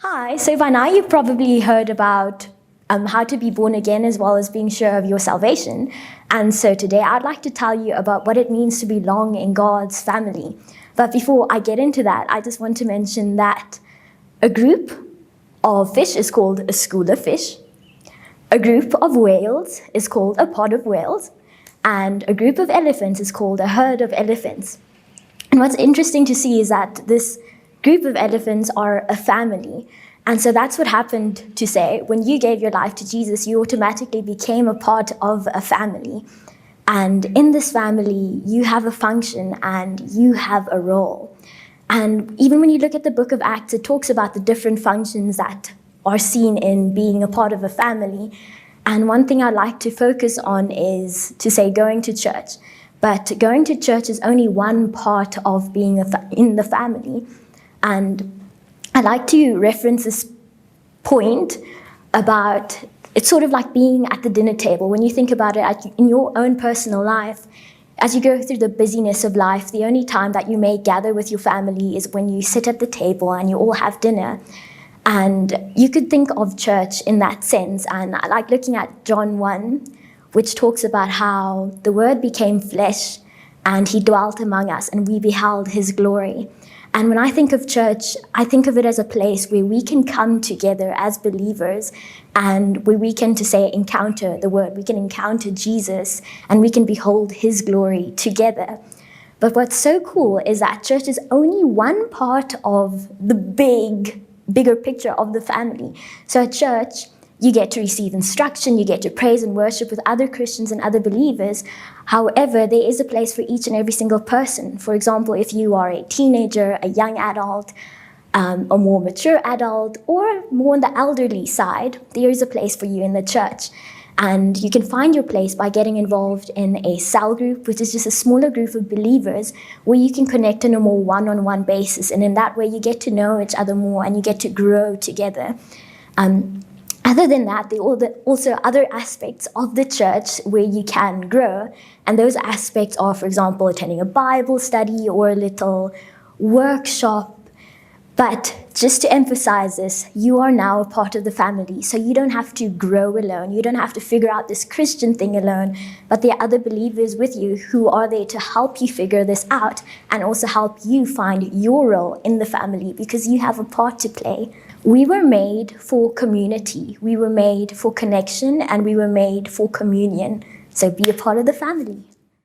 Hi, so by now you've probably heard about how to be born again as well as being sure of your salvation. And so today I'd like to tell you about what it means to belong in God's family. But before I get into that, I just want to mention that a group of fish is called a school of fish. A group of whales is called a pod of whales. And a group of elephants is called a herd of elephants. And what's interesting to see is that this group of elephants are a family. And so that's what happened to say, when you gave your life to Jesus, you automatically became a part of a family. And in this family, you have a function and you have a role. And even when you look at the book of Acts, it talks about the different functions that are seen in being a part of a family. And one thing I'd like to focus on is to say going to church. But going to church is only one part of being in the family. And I'd like to reference this point about it's sort of like being at the dinner table. When you think about it in your own personal life, as you go through the busyness of life, the only time that you may gather with your family is when you sit at the table and you all have dinner. And you could think of church in that sense. And I like looking at John 1, which talks about how the Word became flesh and he dwelt among us and we beheld his glory. And when I think of church, I think of it as a place where we can come together as believers and where we can, to say, encounter the Word. We can encounter Jesus and we can behold his glory together. But what's so cool is that church is only one part of the bigger picture of the family. So at church, you get to receive instruction, you get to praise and worship with other Christians and other believers. However, there is a place for each and every single person. For example, if you are a teenager, a young adult, a more mature adult, or more on the elderly side, there is a place for you in the church. And you can find your place by getting involved in a cell group, which is just a smaller group of believers where you can connect on a more one-on-one basis. And in that way, you get to know each other more and you get to grow together. Other than that, there are also other aspects of the church where you can grow. And those aspects are, for example, attending a Bible study or a little workshop. But just to emphasize this, you are now a part of the family. So you don't have to grow alone. You don't have to figure out this Christian thing alone. But there are other believers with you who are there to help you figure this out and also help you find your role in the family because you have a part to play. We were made for community, we were made for connection, and we were made for communion. So be a part of the family.